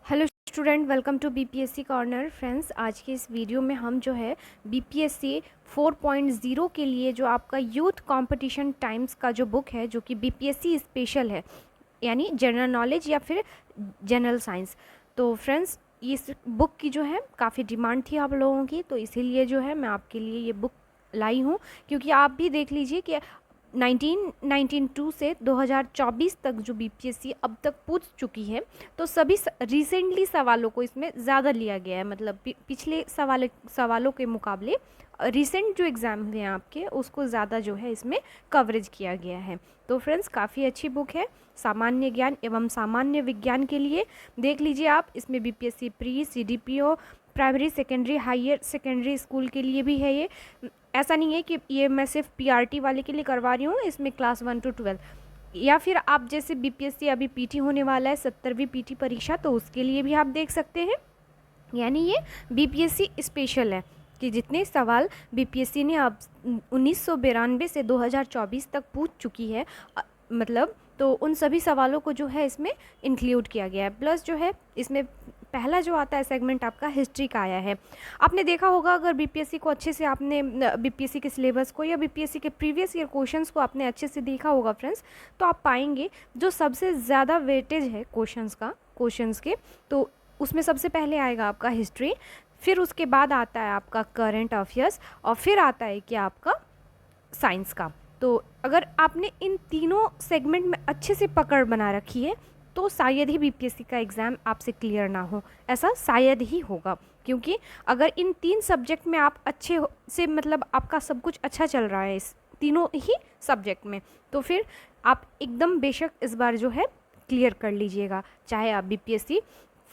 Hello student, welcome to BPSC corner. Friends, आज के इस वीडियो में हम जो है बीपीएससी 4.0 के लिए जो आपका यूथ कंपटीशन टाइम्स का जो बुक है, जो कि बीपीएससी स्पेशल है, यानी जनरल नॉलेज या फिर जनरल साइंस। तो फ्रेंड्स, इस बुक की जो है काफ़ी डिमांड थी आप लोगों की, तो इसीलिए जो है मैं आपके लिए ये बुक लाई हूँ। क्योंकि आप भी देख लीजिए कि 1992 से 2024 तक जो बीपीएससी अब तक पूछ चुकी है, तो सभी रिसेंटली सवालों को इसमें ज़्यादा लिया गया है। मतलब पिछले सवालों के मुकाबले रिसेंट जो एग्ज़ाम हुए हैं आपके, उसको ज़्यादा जो है इसमें कवरेज किया गया है। तो फ्रेंड्स, काफ़ी अच्छी बुक है सामान्य ज्ञान एवं सामान्य विज्ञान के लिए। देख लीजिए आप, इसमें BPSC pre, CDPO, primary secondary higher secondary school के लिए भी है। ये ऐसा नहीं है कि ये मैं सिर्फ पीआरटी वाले के लिए करवा रही हूँ, इसमें क्लास 1 to 12 या फिर आप जैसे बीपीएससी अभी पीटी होने वाला है 70वीं पीटी परीक्षा, तो उसके लिए भी आप देख सकते हैं। यानी ये बीपीएससी स्पेशल है कि जितने सवाल बीपीएससी ने अब 1992 से 2024 तक पूछ चुकी है, मतलब तो उन सभी सवालों को जो है इसमें इंक्लूड किया गया है। प्लस जो है इसमें पहला जो आता है सेगमेंट आपका हिस्ट्री का आया है। आपने देखा होगा, अगर बीपीएससी को अच्छे से आपने बीपीएससी के सिलेबस को या बीपीएससी के प्रीवियस ईयर क्वेश्चंस को आपने अच्छे से देखा होगा फ्रेंड्स, तो आप पाएंगे जो सबसे ज़्यादा वेटेज है क्वेश्चंस के, तो उसमें सबसे पहले आएगा आपका हिस्ट्री, फिर उसके बाद आता है आपका करंट अफेयर्स, और फिर आता है कि आपका साइंस का। तो अगर आपने इन तीनों सेगमेंट में अच्छे से पकड़ बना रखी है, तो शायद ही बीपीएससी का एग्ज़ाम आपसे क्लियर ना हो। ऐसा शायद ही होगा, क्योंकि अगर इन तीन सब्जेक्ट में आप अच्छे से, मतलब आपका सब कुछ अच्छा चल रहा है इस तीनों ही सब्जेक्ट में, तो फिर आप एकदम बेशक इस बार जो है क्लियर कर लीजिएगा, चाहे आप बीपीएससी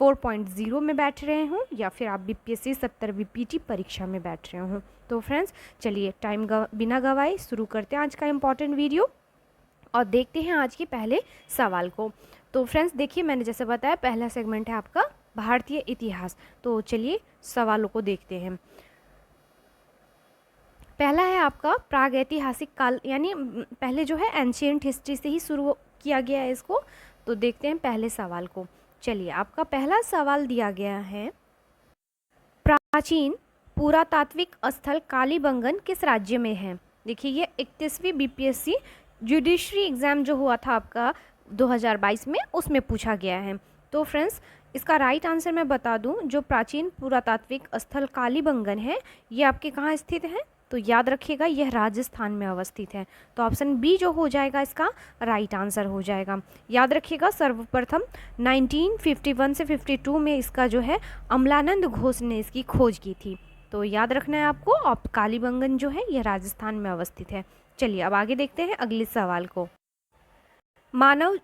4.0 में बैठ रहे हों या फिर आप बीपीएससी 70वीं पीटी परीक्षा में बैठ रहे हों। तो फ्रेंड्स, चलिए टाइम बिना गवाए शुरू करते हैं आज का इम्पॉर्टेंट वीडियो और देखते हैं आज के पहले सवाल को। तो फ्रेंड्स देखिए, मैंने जैसे बताया पहला सेगमेंट है आपका भारतीय इतिहास। तो चलिए सवालों को देखते हैं। पहला है आपका प्रागैतिहासिक काल, यानी पहले जो है एंशियंट हिस्ट्री से ही शुरू किया गया है इसको। तो देखते हैं पहले सवाल को। चलिए, आपका पहला सवाल दिया गया है, प्राचीन पुरातात्विक स्थल कालीबंगन किस राज्य में है। देखिए, ये 31वीं बीपीएससी जुडिशरी एग्ज़ाम जो हुआ था आपका 2022 में, उसमें पूछा गया है। तो फ्रेंड्स, इसका राइट आंसर मैं बता दूं, जो प्राचीन पुरातात्विक स्थल कालीबंगन है, ये आपके कहाँ स्थित है, तो याद रखिएगा यह राजस्थान में अवस्थित है। तो ऑप्शन बी जो हो जाएगा इसका राइट आंसर हो जाएगा। याद रखिएगा, सर्वप्रथम 1951 से 52 में इसका जो है अमलानंद घोष ने इसकी खोज की थी। तो याद रखना है आपको, और कालीबंगन जो है यह राजस्थान में अवस्थित है। चलिए अब आगे देखते हैं अगले सवाल को। मानव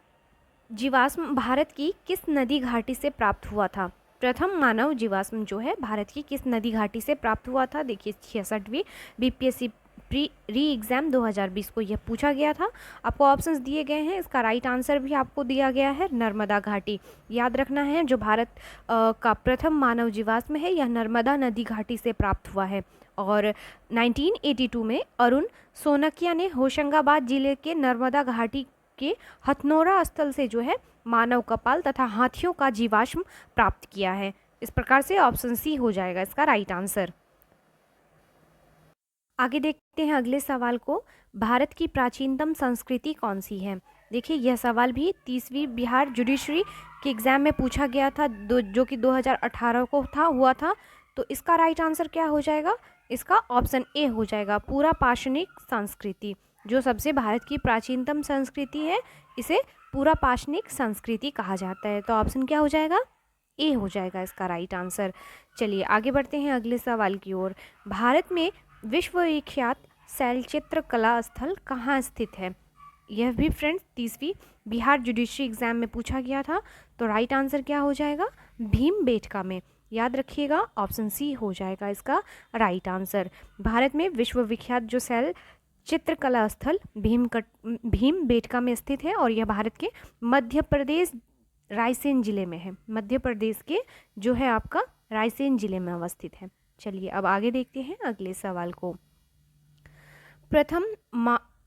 जीवाश्म भारत की किस नदी घाटी से प्राप्त हुआ था। प्रथम मानव जीवाश्म जो है भारत की किस नदी घाटी से प्राप्त हुआ था। देखिए, 66वीं बीपीएससी प्री री एग्ज़ाम 2020 को यह पूछा गया था। आपको ऑप्शंस दिए गए हैं, इसका राइट आंसर भी आपको दिया गया है नर्मदा घाटी। याद रखना है, जो भारत का प्रथम मानव जीवाश्म है यह नर्मदा नदी घाटी से प्राप्त हुआ है। और 1982 में अरुण सोनकिया ने होशंगाबाद जिले के नर्मदा घाटी के हथनोरा स्थल से जो है मानव कपाल तथा हाथियों का जीवाश्म प्राप्त किया है। इस प्रकार से ऑप्शन सी हो जाएगा इसका राइट आंसर। आगे देखते हैं अगले सवाल को। भारत की प्राचीनतम संस्कृति कौन सी है। देखिए, यह सवाल भी 30वीं बिहार जुडिशरी के एग्जाम में पूछा गया था, जो कि 2018 को हुआ था। तो इसका राइट आंसर क्या हो जाएगा, इसका ऑप्शन ए हो जाएगा, पूरा पाषाणिक संस्कृति। जो सबसे भारत की प्राचीनतम संस्कृति है, इसे पूरा पाषाणिक संस्कृति कहा जाता है। तो ऑप्शन क्या हो जाएगा, ए हो जाएगा इसका राइट आंसर। चलिए आगे बढ़ते हैं अगले सवाल की ओर। भारत में विश्वविख्यात शैलचित्र कला स्थल कहाँ स्थित है। यह भी फ्रेंड्स 30वीं बिहार जुडिशरी एग्जाम में पूछा गया था। तो राइट आंसर क्या हो जाएगा, भीमबेटका में। याद रखिएगा, ऑप्शन सी हो जाएगा इसका राइट आंसर। भारत में विश्वविख्यात जो शैल चित्रकला स्थल भीमबेटका में स्थित है, और यह भारत के मध्य प्रदेश रायसेन जिले में है। मध्य प्रदेश के जो है आपका रायसेन जिले में अवस्थित है। चलिए अब आगे देखते हैं अगले सवाल को। प्रथम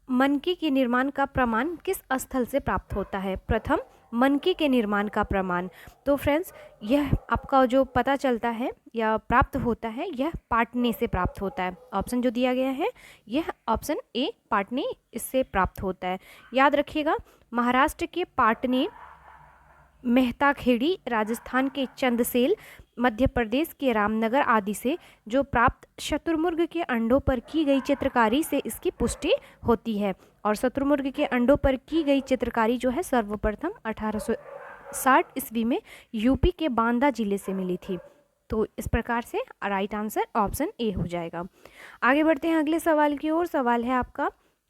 मनकी के निर्माण का प्रमाण किस स्थल से प्राप्त होता है। प्रथम मनके के निर्माण का प्रमाण। तो फ्रेंड्स यह आपका जो पता चलता है या प्राप्त होता है यह पाटने से प्राप्त होता है। ऑप्शन जो दिया गया है यह ऑप्शन ए पाटने इससे प्राप्त होता है। याद रखिएगा महाराष्ट्र के पाटने, मेहताखेड़ी, राजस्थान के चंदसेल, मध्य प्रदेश के रामनगर आदि से जो प्राप्त शतुरमुर्ग के अंडों पर की गई चित्रकारी से इसकी पुष्टि होती है। और शतुरमुर्ग के अंडों पर की गई चित्रकारी जो है सर्वप्रथम 1860 ईस्वी में यूपी के बांदा जिले से मिली थी। तो इस प्रकार से राइट आंसर ऑप्शन ए हो जाएगा। आगे बढ़ते हैं अगले सवाल की ओर। सवाल है आपका,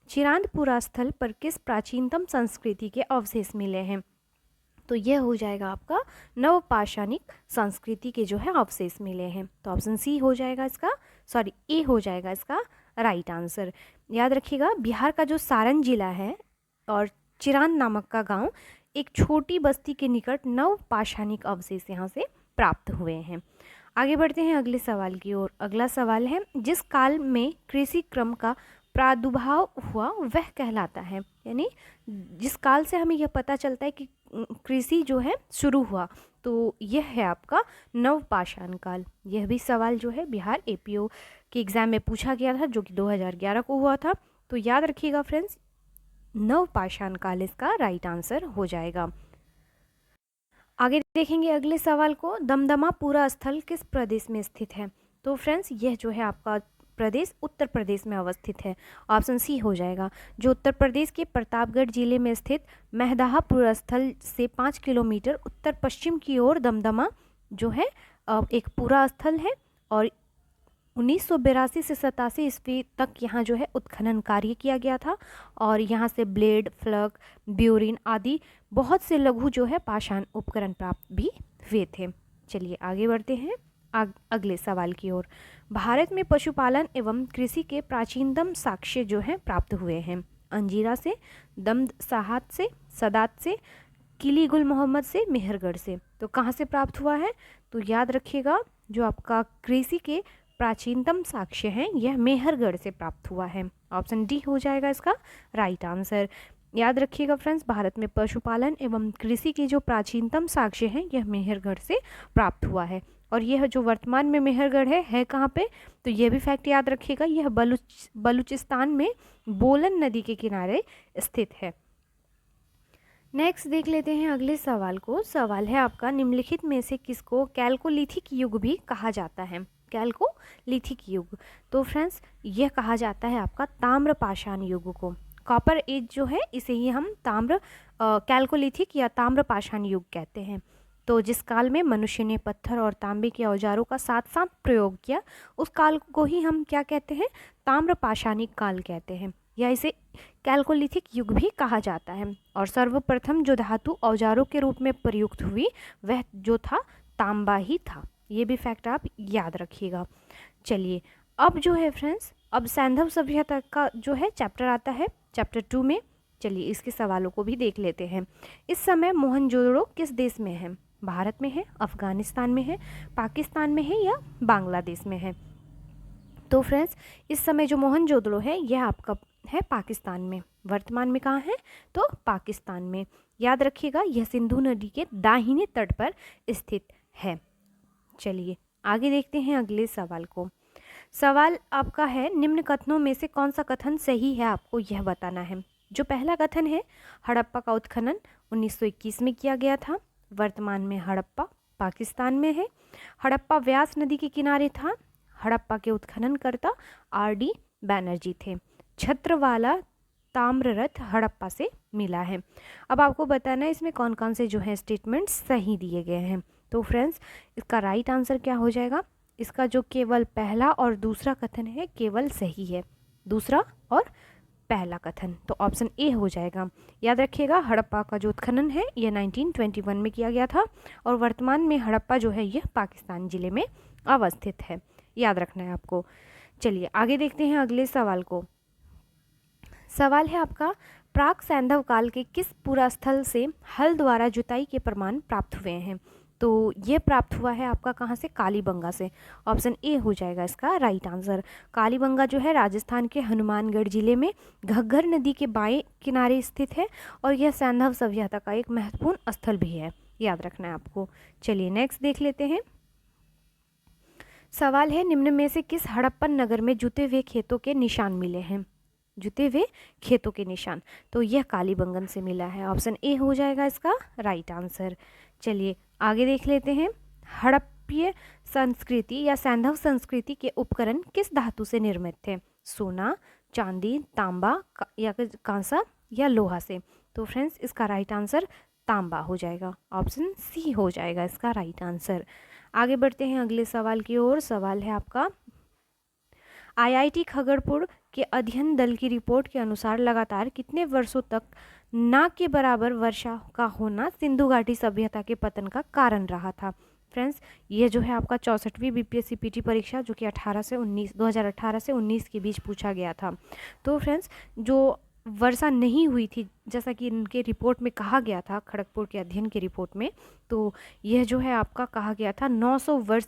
चिरांदपुरा स्थल पर किस प्राचीनतम संस्कृति के अवशेष मिले हैं? तो यह हो जाएगा आपका नवपाषाणिक संस्कृति के जो है अवशेष मिले हैं। तो ऑप्शन सी हो जाएगा इसका, सॉरी ए हो जाएगा इसका राइट आंसर। याद रखिएगा बिहार का जो सारण जिला है और चिरांद नामक का गांव, एक छोटी बस्ती के निकट नवपाषाणिक अवशेष यहाँ से प्राप्त हुए हैं। आगे बढ़ते हैं अगले सवाल की ओर। अगला सवाल है, जिस काल में कृषि क्रम का प्रादुर्भाव हुआ वह कहलाता है। यानी जिस काल से हमें यह पता चलता है कि कृषि जो है शुरू हुआ, तो यह है आपका नवपाषाण काल। यह भी सवाल जो है बिहार एपीओ के एग्जाम में पूछा गया था, जो कि 2011 को हुआ था। तो याद रखिएगा फ्रेंड्स, नवपाषाण काल इसका राइट आंसर हो जाएगा। आगे देखेंगे अगले सवाल को, दमदमा पूरा स्थल किस प्रदेश में स्थित है? तो फ्रेंड्स यह जो है आपका प्रदेश उत्तर प्रदेश में अवस्थित है। ऑप्शन सी हो जाएगा। जो उत्तर प्रदेश के प्रतापगढ़ जिले में स्थित महदाहा पूरा स्थल से 5 किलोमीटर उत्तर पश्चिम की ओर दमदमा जो है एक पूरा स्थल है। और 1982 से 87 ईस्वी तक यहाँ जो है उत्खनन कार्य किया गया था और यहाँ से ब्लेड, फ्लग, ब्यूरिन आदि बहुत से लघु जो है पाषाण उपकरण प्राप्त भी हुए थे। चलिए आगे बढ़ते हैं अगले सवाल की ओर। भारत में पशुपालन एवं कृषि के प्राचीनतम साक्ष्य जो हैं प्राप्त हुए हैं। अंजीरा से, दम्द साहत से, सदात से, किली गुल मोहम्मद से, मेहरगढ़ से। तो कहाँ से प्राप्त हुआ है? तो याद रखिएगा जो आपका कृषि के प्राचीनतम साक्ष्य हैं यह मेहरगढ़ से प्राप्त हुआ है। ऑप्शन डी हो जाएगा इसका राइट आंसर। याद रखिएगा फ्रेंड्स, भारत में पशुपालन एवं कृषि के जो प्राचीनतम साक्ष्य हैं यह मेहरगढ़ से प्राप्त हुआ है। और यह जो वर्तमान में मेहरगढ़ है कहाँ पे? तो यह भी फैक्ट याद रखिएगा, यह बलूचिस्तान में बोलन नदी के किनारे स्थित है। नेक्स्ट देख लेते हैं अगले सवाल को। सवाल है आपका, निम्नलिखित में से किसको कैल्कोलिथिक युग भी कहा जाता है? कैल्कोलिथिक युग, तो फ्रेंड्स यह कहा जाता है आपका ताम्रपाषाण युग को। कॉपर एज जो है इसे ही हम कैल्कोलिथिक या ताम्रपाषाण युग कहते हैं। तो जिस काल में मनुष्य ने पत्थर और तांबे के औजारों का साथ साथ प्रयोग किया उस काल को ही हम क्या कहते हैं? ताम्रपाषाणिक काल कहते हैं, या इसे कैल्कोलिथिक युग भी कहा जाता है। और सर्वप्रथम जो धातु औजारों के रूप में प्रयुक्त हुई वह जो था तांबा ही था। ये भी फैक्ट आप याद रखिएगा। चलिए अब जो है फ्रेंड्स, अब सैंधव सभ्यता का जो है चैप्टर आता है, चैप्टर 2 में। चलिए इसके सवालों को भी देख लेते हैं। इस समय मोहनजोदड़ो किस देश में है? भारत में है, अफगानिस्तान में है, पाकिस्तान में है या बांग्लादेश में है? तो फ्रेंड्स इस समय जो मोहनजोदड़ो है यह आपका है पाकिस्तान में। वर्तमान में कहाँ है? तो पाकिस्तान में। याद रखिएगा यह सिंधु नदी के दाहिने तट पर स्थित है। चलिए आगे देखते हैं अगले सवाल को। सवाल आपका है, निम्न कथनों में से कौन सा कथन सही है आपको यह बताना है। जो पहला कथन है, हड़प्पा का उत्खनन 1921 में किया गया था। वर्तमान में हड़प्पा पाकिस्तान में है। हड़प्पा व्यास नदी के किनारे था। हड़प्पा के उत्खननकर्ता RD बैनर्जी थे। छत्रवाला ताम्ररथ हड़प्पा से मिला है। अब आपको बताना है इसमें कौन कौन से जो है स्टेटमेंट्स सही दिए गए हैं। तो फ्रेंड्स इसका राइट आंसर क्या हो जाएगा? इसका जो केवल पहला और दूसरा कथन है केवल सही है, दूसरा और पहला कथन। तो ऑप्शन ए हो जाएगा। याद रखिएगा हड़प्पा का जो उत्खनन है यह 1921 में किया गया था और वर्तमान में हड़प्पा जो है यह पाकिस्तान जिले में अवस्थित है। याद रखना है आपको। चलिए आगे देखते हैं अगले सवाल को। सवाल है आपका, प्राक सैंधव काल के किस पुरा स्थल से हल द्वारा जुताई के प्रमाण प्राप्त हुए हैं? तो ये प्राप्त हुआ है आपका कहाँ से, कालीबंगा से। ऑप्शन ए हो जाएगा इसका राइट आंसर। कालीबंगा जो है राजस्थान के हनुमानगढ़ जिले में घग्गर नदी के बाएं किनारे स्थित है और यह सैंधव सभ्यता का एक महत्वपूर्ण स्थल भी है, याद रखना है आपको। चलिए नेक्स्ट देख लेते हैं। सवाल है, निम्न में से किस हड़प्पन नगर में जुते हुए खेतों के निशान मिले हैं? जुते हुए खेतों के निशान, तो यह कालीबंगन से मिला है। ऑप्शन ए हो जाएगा इसका राइट आंसर। चलिए आगे देख लेते हैं। हड़प्पीय संस्कृति या सैंधव संस्कृति के उपकरण किस धातु से निर्मित थे? सोना, चांदी, तांबा या कांसा या लोहा से? तो फ्रेंड्स इसका राइट आंसर तांबा हो जाएगा। ऑप्शन सी हो जाएगा इसका राइट आंसर। आगे बढ़ते हैं अगले सवाल की ओर। सवाल है आपका, आईआईटी खगड़पुर के अध्ययन दल की रिपोर्ट के अनुसार लगातार कितने वर्षों तक ना के बराबर वर्षा का होना सिंधु घाटी सभ्यता के पतन का कारण रहा था? फ्रेंड्स ये जो है आपका 64वीं बीपीएससी पीटी परीक्षा जो कि 2018 से 19 के बीच पूछा गया था। तो फ्रेंड्स जो वर्षा नहीं हुई थी, जैसा कि इनके रिपोर्ट में कहा गया था, खड़गपुर के अध्ययन की रिपोर्ट में, तो यह जो है आपका कहा गया था 900 वर्ष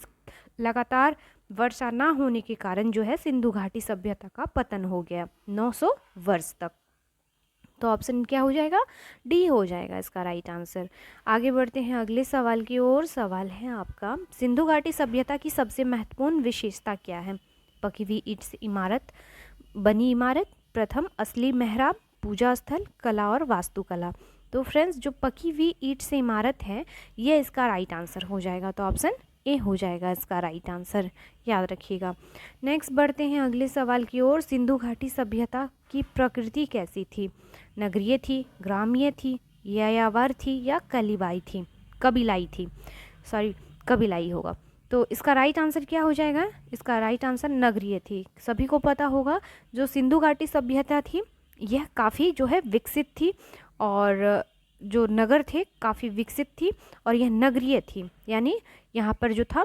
लगातार वर्षा ना होने के कारण जो है सिंधु घाटी सभ्यता का पतन हो गया 900 वर्ष तक। तो ऑप्शन क्या हो जाएगा, डी हो जाएगा इसका राइट आंसर। आगे बढ़ते हैं अगले सवाल की ओर। सवाल है आपका, सिंधु घाटी सभ्यता की सबसे महत्वपूर्ण विशेषता क्या है? पकी हुई ईंट से इमारत, बनी इमारत, प्रथम असली मेहराब, पूजा स्थल, कला और वास्तुकला? तो फ्रेंड्स जो पकी हुई ईंट से इमारत है ये इसका राइट आंसर हो जाएगा। तो ऑप्शन ए हो जाएगा इसका राइट आंसर, याद रखिएगा। नेक्स्ट बढ़ते हैं अगले सवाल की ओर। सिंधु घाटी सभ्यता की प्रकृति कैसी थी? नगरीय थी, ग्रामीय थी, यायावर थी या कबीलाई होगा। तो इसका राइट आंसर क्या हो जाएगा? इसका राइट आंसर नगरीय थी। सभी को पता होगा जो सिंधु घाटी सभ्यता थी यह काफ़ी जो है विकसित थी और जो नगर थे काफ़ी विकसित थी और यह नगरीय थी, यानी यहाँ पर जो था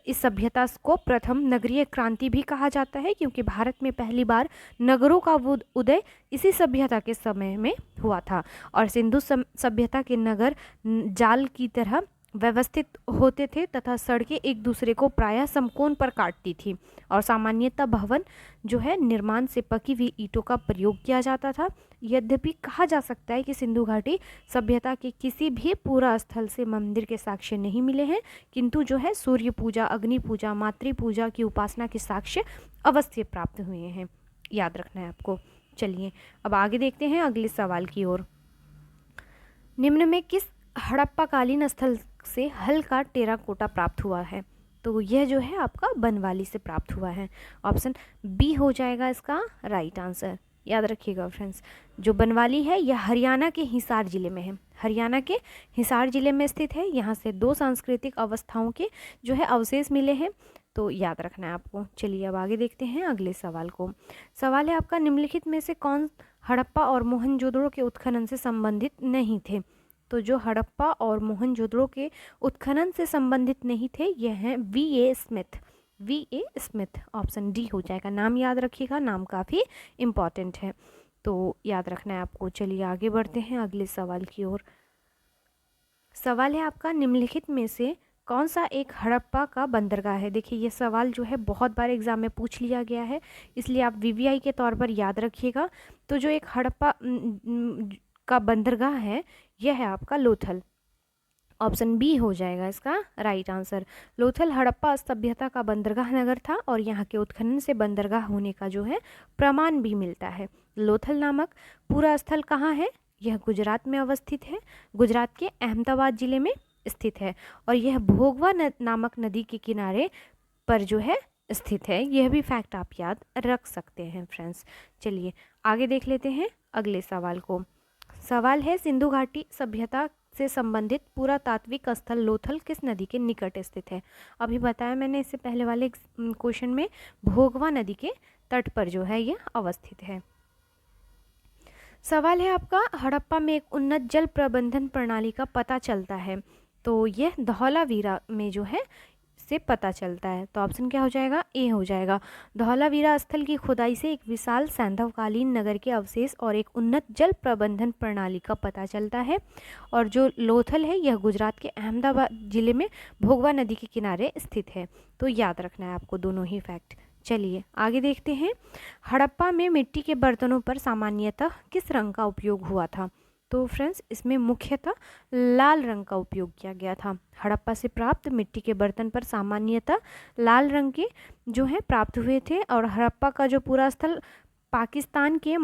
इस सभ्यता को प्रथम नगरीय क्रांति भी कहा जाता है क्योंकि भारत में पहली बार नगरों का उदय इसी सभ्यता के समय में हुआ था और सिंधु सभ्यता के नगर जाल की तरह व्यवस्थित होते थे तथा सड़कें एक दूसरे को प्रायः समकोण पर काटती थी और सामान्यतः भवन जो है निर्माण से पकी हुई ईंटों का प्रयोग किया जाता था। यद्यपि कहा जा सकता है कि सिंधु घाटी सभ्यता के किसी भी पूरा स्थल से मंदिर के साक्ष्य नहीं मिले हैं, किंतु जो है सूर्य पूजा, अग्नि पूजा, मातृ पूजा की उपासना के साक्ष्य अवश्य प्राप्त हुए हैं, याद रखना है आपको। चलिए अब आगे देखते हैं अगले सवाल की ओर। निम्न में किस हड़प्पाकालीन स्थल से हल्का टेराकोटा प्राप्त हुआ है? तो यह जो है आपका बनवाली से प्राप्त हुआ है। ऑप्शन बी हो जाएगा इसका राइट आंसर, याद रखिएगा फ्रेंड्स। जो बनवाली है यह हरियाणा के हिसार जिले में है, हरियाणा के हिसार जिले में स्थित है। यहाँ से 2 सांस्कृतिक अवस्थाओं के जो है अवशेष मिले हैं, तो याद रखना है आपको। चलिए अब आगे देखते हैं अगले सवाल को। सवाल है आपका, निम्नलिखित में से कौन हड़प्पा और मोहनजोदड़ो के उत्खनन से संबंधित नहीं थे? तो जो हड़प्पा और मोहनजोदड़ो के उत्खनन से संबंधित नहीं थे यह हैं वी.ए. स्मिथ। ऑप्शन डी हो जाएगा। नाम याद रखिएगा, नाम काफ़ी इम्पॉर्टेंट है, तो याद रखना है आपको। चलिए आगे बढ़ते हैं अगले सवाल की ओर। सवाल है आपका, निम्नलिखित में से कौन सा एक हड़प्पा का बंदरगाह है? देखिए ये सवाल जो है बहुत बार एग्जाम में पूछ लिया गया है, इसलिए आप वीवीआई के तौर पर याद रखिएगा। तो जो एक हड़प्पा का बंदरगाह है यह है आपका लोथल। ऑप्शन बी हो जाएगा इसका राइट आंसर। लोथल हड़प्पा सभ्यता का बंदरगाह नगर था और यहाँ के उत्खनन से बंदरगाह होने का जो है प्रमाण भी मिलता है। लोथल नामक पूरा स्थल कहाँ है? यह गुजरात में अवस्थित है, गुजरात के अहमदाबाद जिले में स्थित है और यह भोगवा नामक नदी के किनारे पर जो है स्थित है। यह भी फैक्ट आप याद रख सकते हैं फ्रेंड्स। चलिए आगे देख लेते हैं अगले सवाल को। सवाल है, सिंधु घाटी सभ्यता से संबंधित पुरातात्विक स्थल लोथल किस नदी के निकट स्थित है? अभी बताया मैंने इससे पहले वाले क्वेश्चन में, भोगवा नदी के तट पर जो है यह अवस्थित है। सवाल है आपका, हड़प्पा में एक उन्नत जल प्रबंधन प्रणाली का पता चलता है, तो यह धौलावीरा में जो है से पता चलता है। तो ऑप्शन क्या हो जाएगा, ए हो जाएगा। धौलावीरा स्थल की खुदाई से एक विशाल सैंधवकालीन नगर के अवशेष और एक उन्नत जल प्रबंधन प्रणाली का पता चलता है। और जो लोथल है यह गुजरात के अहमदाबाद जिले में भोगवा नदी के किनारे स्थित है। तो याद रखना है आपको दोनों ही फैक्ट। चलिए आगे देखते हैं। हड़प्पा में मिट्टी के बर्तनों पर सामान्यतः किस रंग का उपयोग हुआ था? तो फ्रेंड्स इसमें मुख्यतः लाल रंग का उपयोग किया गया था। हड़प्पा से प्राप्त मिट्टी के बर्तन पर सामान्यतः लाल रंग के जो है प्राप्त हुए थे। और हड़प्पा का जो पूरा स्थल पाकिस्तान के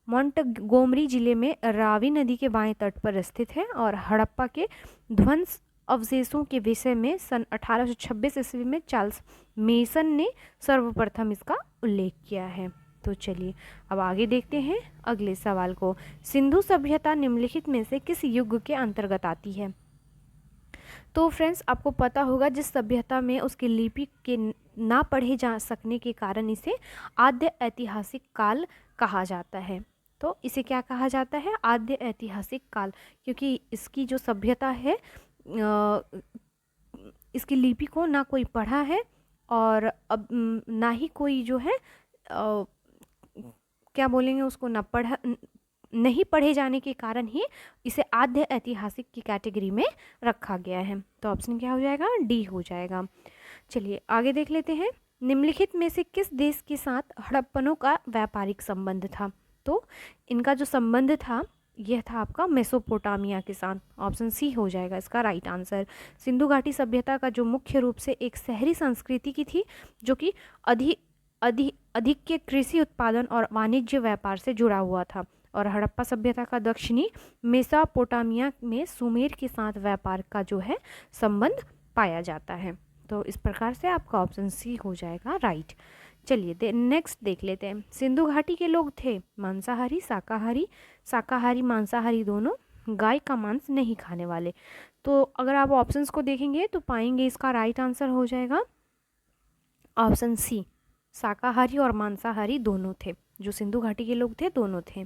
मोंटगोमरी जिले में रावी नदी के बाएं तट पर स्थित है। और हड़प्पा के ध्वंस अवशेषों के विषय में सन 1826 ईस्वी में चार्ल्स मेसन ने सर्वप्रथम इसका उल्लेख किया है। तो चलिए अब आगे देखते हैं अगले सवाल को। सिंधु सभ्यता निम्नलिखित में से किस युग के अंतर्गत आती है? तो फ्रेंड्स आपको पता होगा जिस सभ्यता में उसकी लिपि के ना पढ़े जा सकने के कारण इसे आद्य ऐतिहासिक काल कहा जाता है। तो इसे क्या कहा जाता है? आद्य ऐतिहासिक काल, क्योंकि इसकी जो सभ्यता है इसकी लिपि को ना कोई पढ़ा है और अब ना ही कोई जो है क्या बोलेंगे उसको, ना पढ़ा, नहीं पढ़े जाने के कारण ही इसे आद्य ऐतिहासिक की कैटेगरी में रखा गया है। तो ऑप्शन क्या हो जाएगा? डी हो जाएगा। चलिए आगे देख लेते हैं। निम्नलिखित में से किस देश के साथ हड़प्पनों का व्यापारिक संबंध था? तो इनका जो संबंध था यह था आपका मेसोपोटामिया के साथ। ऑप्शन सी हो जाएगा इसका राइट आंसर। सिंधु घाटी सभ्यता का जो मुख्य रूप से एक शहरी संस्कृति की थी जो कि अधिक के कृषि उत्पादन और वाणिज्य व्यापार से जुड़ा हुआ था। और हड़प्पा सभ्यता का दक्षिणी मेसोपोटामिया में सुमेर के साथ व्यापार का जो है संबंध पाया जाता है। तो इस प्रकार से आपका ऑप्शन सी हो जाएगा राइट। चलिए नेक्स्ट देख लेते हैं। सिंधु घाटी के लोग थे मांसाहारी शाकाहारी मांसाहारी दोनों, गाय का मांस नहीं खाने वाले। तो अगर आप ऑप्शंस को देखेंगे तो पाएंगे इसका राइट आंसर हो जाएगा ऑप्शन सी, शाकाहारी और मांसाहारी दोनों थे। जो सिंधु घाटी के लोग थे दोनों थे।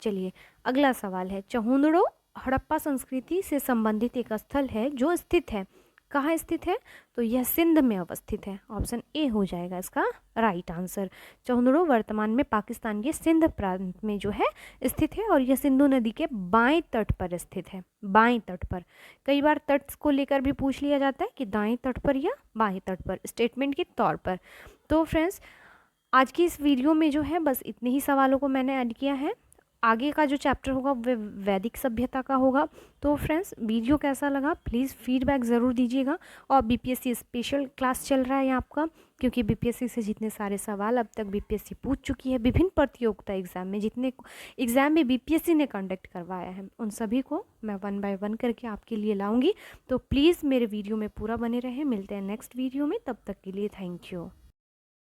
चलिए अगला सवाल है। चहुंदड़ो हड़प्पा संस्कृति से संबंधित एक स्थल है जो स्थित है, कहाँ स्थित है? तो यह सिंध में अवस्थित है। ऑप्शन ए हो जाएगा इसका राइट आंसर। चहुंदड़ो वर्तमान में पाकिस्तान के सिंध प्रांत में जो है स्थित है और यह सिंधु नदी के बाएं तट पर स्थित है। बाएं तट पर, कई बार तट को लेकर भी पूछ लिया जाता है कि दाएं तट पर या बाएं तट पर, स्टेटमेंट के तौर पर। तो फ्रेंड्स आज की इस वीडियो में जो है बस इतने ही सवालों को मैंने ऐड किया है। आगे का जो चैप्टर होगा वह वैदिक सभ्यता का होगा। तो फ्रेंड्स वीडियो कैसा लगा प्लीज़ फीडबैक ज़रूर दीजिएगा। और बीपीएससी स्पेशल क्लास चल रहा है आपका, क्योंकि बीपीएससी से जितने सारे सवाल अब तक बीपीएससी पूछ चुकी है विभिन्न प्रतियोगिता एग्जाम में, जितने एग्जाम में बीपीएससी ने कंडक्ट करवाया है उन सभी को मैं 1 बाय 1 करके आपके लिए लाऊंगी। तो प्लीज़ मेरे वीडियो में पूरा बने रहें। मिलते हैं नेक्स्ट वीडियो में, तब तक के लिए थैंक यू।